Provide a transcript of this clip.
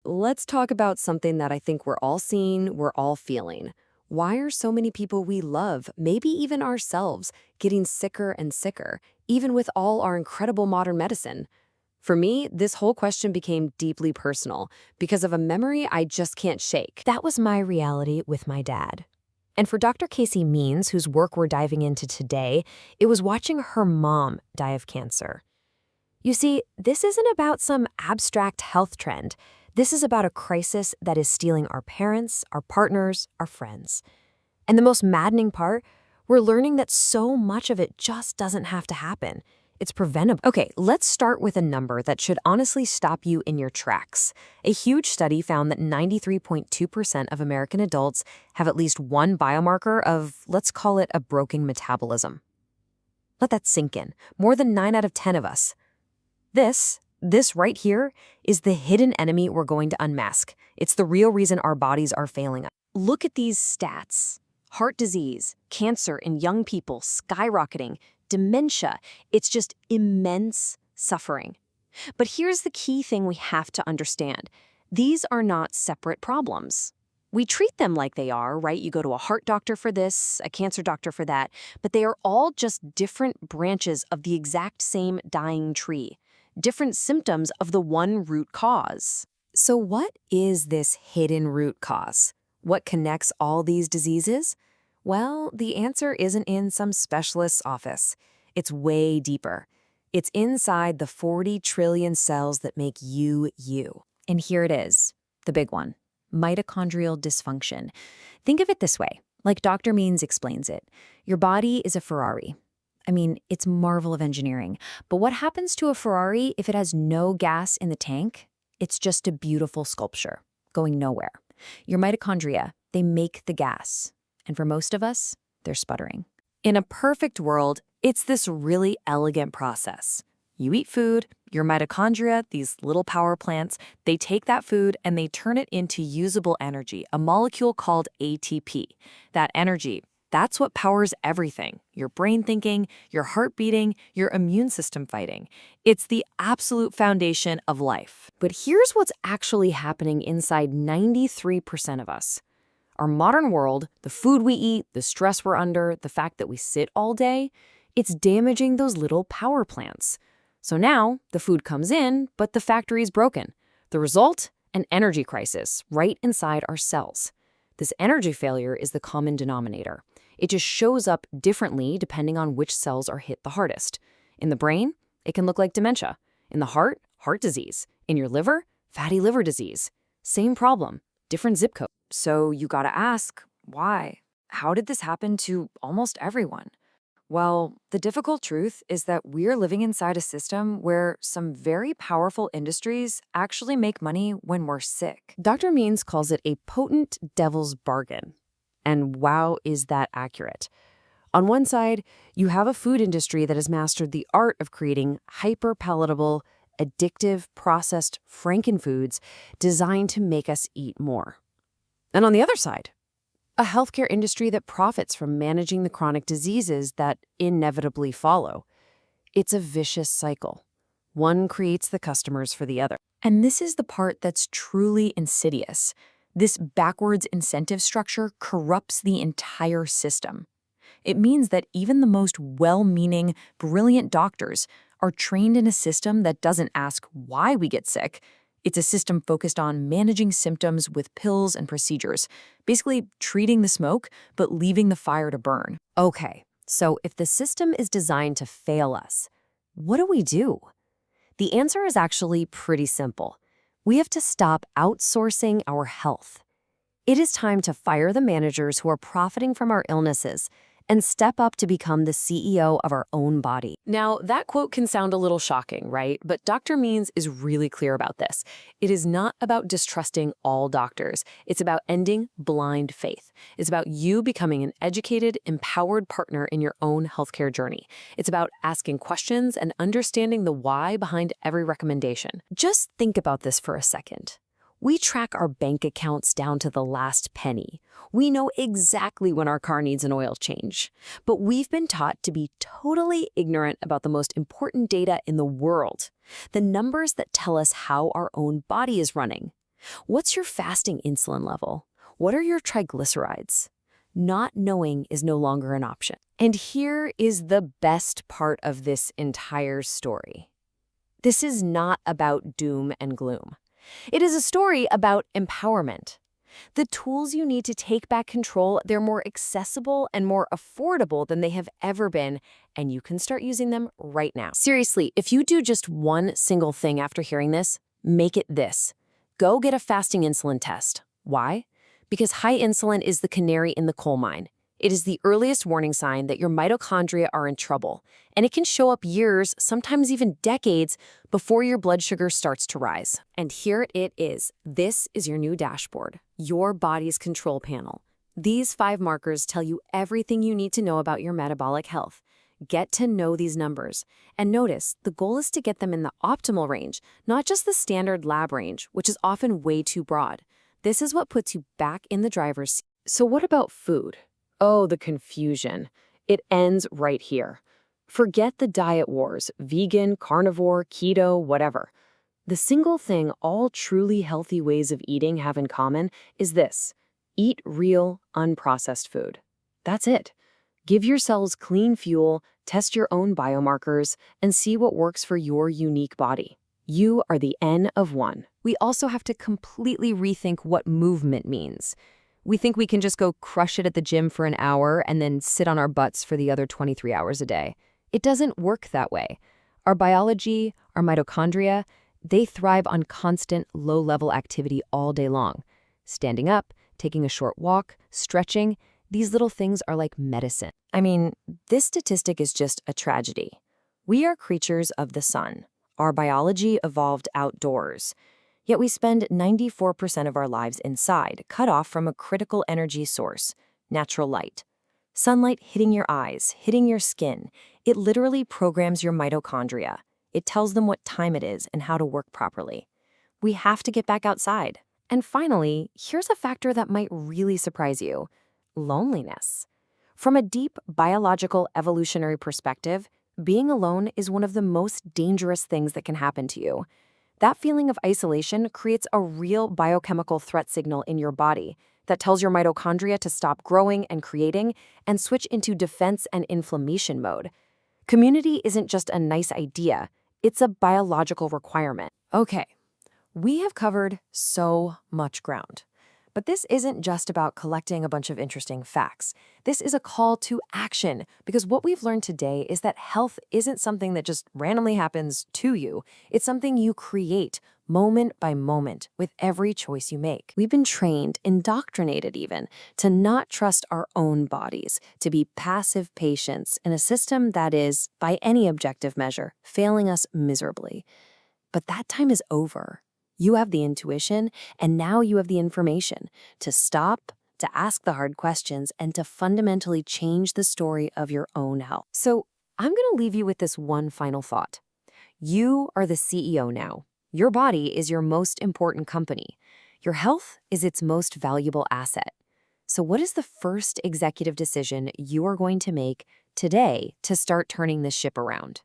let's talk about something that I think we're all seeing, we're all feeling. Why are so many people we love, maybe even ourselves, getting sicker and sicker, even with all our incredible modern medicine? For me, this whole question became deeply personal because of a memory I just can't shake. That was my reality with my dad. And for Dr. Casey Means, whose work we're diving into today, it was watching her mom die of cancer. You see, this isn't about some abstract health trend. This is about a crisis that is stealing our parents, our partners, our friends. And the most maddening part, we're learning that so much of it just doesn't have to happen. It's preventable. Okay, let's start with a number that should honestly stop you in your tracks. A huge study found that 93.2% of American adults have at least one biomarker of, let's call it, a broken metabolism. Let that sink in. More than 9 out of 10 of us. This right here is the hidden enemy we're going to unmask. It's the real reason our bodies are failing us. Look at these stats. Heart disease, cancer in young people skyrocketing, dementia. It's just immense suffering. But here's the key thing we have to understand. These are not separate problems. We treat them like they are, right? You go to a heart doctor for this, a cancer doctor for that, but they are all just different branches of the exact same dying tree, different symptoms of the one root cause. So what is this hidden root cause? What connects all these diseases? Well, the answer isn't in some specialist's office. It's way deeper. It's inside the 40 trillion cells that make you, you. And here it is, the big one, mitochondrial dysfunction. Think of it this way, like Dr. Means explains it. Your body is a Ferrari. I mean, it's a marvel of engineering. But what happens to a Ferrari if it has no gas in the tank? It's just a beautiful sculpture, going nowhere. Your mitochondria, they make the gas. And for most of us, they're sputtering. In a perfect world, it's this really elegant process. You eat food, your mitochondria, these little power plants, they take that food and they turn it into usable energy, a molecule called ATP. That energy, that's what powers everything. Your brain thinking, your heart beating, your immune system fighting. It's the absolute foundation of life. But here's what's actually happening inside 93% of us. Our modern world, the food we eat, the stress we're under, the fact that we sit all day, it's damaging those little power plants. So now the food comes in, but the factory's broken. The result? An energy crisis right inside our cells. This energy failure is the common denominator. It just shows up differently depending on which cells are hit the hardest. In the brain, it can look like dementia. In the heart, heart disease. In your liver, fatty liver disease. Same problem, different zip code. So you gotta ask, why? How did this happen to almost everyone? Well, the difficult truth is that we're living inside a system where some very powerful industries actually make money when we're sick. Dr. Means calls it a potent devil's bargain. And wow, is that accurate. On one side, you have a food industry that has mastered the art of creating hyper-palatable, addictive, processed frankenfoods designed to make us eat more. And on the other side, a healthcare industry that profits from managing the chronic diseases that inevitably follow. It's a vicious cycle. One creates the customers for the other. And this is the part that's truly insidious. This backwards incentive structure corrupts the entire system. It means that even the most well-meaning, brilliant doctors are trained in a system that doesn't ask why we get sick. It's a system focused on managing symptoms with pills and procedures, basically treating the smoke, but leaving the fire to burn. Okay, so if the system is designed to fail us, what do we do? The answer is actually pretty simple. We have to stop outsourcing our health. It is time to fire the managers who are profiting from our illnesses and step up to become the CEO of our own body. Now, that quote can sound a little shocking, right? But Dr. Means is really clear about this. It is not about distrusting all doctors. It's about ending blind faith. It's about you becoming an educated, empowered partner in your own healthcare journey. It's about asking questions and understanding the why behind every recommendation. Just think about this for a second. We track our bank accounts down to the last penny. We know exactly when our car needs an oil change. But we've been taught to be totally ignorant about the most important data in the world, the numbers that tell us how our own body is running. What's your fasting insulin level? What are your triglycerides? Not knowing is no longer an option. And here is the best part of this entire story. This is not about doom and gloom. It is a story about empowerment. The tools you need to take back control, they're more accessible and more affordable than they have ever been, and you can start using them right now. Seriously, if you do just one single thing after hearing this, make it this. Go get a fasting insulin test. Why? Because high insulin is the canary in the coal mine. It is the earliest warning sign that your mitochondria are in trouble, and it can show up years, sometimes even decades, before your blood sugar starts to rise. And here it is. This is your new dashboard, your body's control panel. These 5 markers tell you everything you need to know about your metabolic health. Get to know these numbers. And notice, the goal is to get them in the optimal range, not just the standard lab range, which is often way too broad. This is what puts you back in the driver's seat. So what about food? Oh, the confusion. It ends right here. Forget the diet wars, vegan, carnivore, keto, whatever. The single thing all truly healthy ways of eating have in common is this: eat real, unprocessed food. That's it. Give your cells clean fuel, test your own biomarkers, and see what works for your unique body. You are the N of 1. We also have to completely rethink what movement means. We think we can just go crush it at the gym for an hour and then sit on our butts for the other 23 hours a day. It doesn't work that way. Our biology, our mitochondria, they thrive on constant, low-level activity all day long. Standing up, taking a short walk, stretching, these little things are like medicine. I mean, this statistic is just a tragedy. We are creatures of the sun. Our biology evolved outdoors. Yet we spend 94% of our lives inside, cut off from a critical energy source, natural light. Sunlight hitting your eyes, hitting your skin, it literally programs your mitochondria. It tells them what time it is and how to work properly. We have to get back outside. And finally, here's a factor that might really surprise you: loneliness. From a deep biological evolutionary perspective, being alone is one of the most dangerous things that can happen to you. That feeling of isolation creates a real biochemical threat signal in your body that tells your mitochondria to stop growing and creating and switch into defense and inflammation mode. Community isn't just a nice idea, it's a biological requirement. Okay, we have covered so much ground. But this isn't just about collecting a bunch of interesting facts. This is a call to action, because what we've learned today is that health isn't something that just randomly happens to you. It's something you create moment by moment with every choice you make. We've been trained, indoctrinated even, to not trust our own bodies, to be passive patients in a system that is, by any objective measure, failing us miserably. But that time is over. You have the intuition, and now you have the information to stop, to ask the hard questions, and to fundamentally change the story of your own health. So I'm going to leave you with this one final thought. You are the CEO now. Your body is your most important company. Your health is its most valuable asset. So what is the first executive decision you are going to make today to start turning this ship around?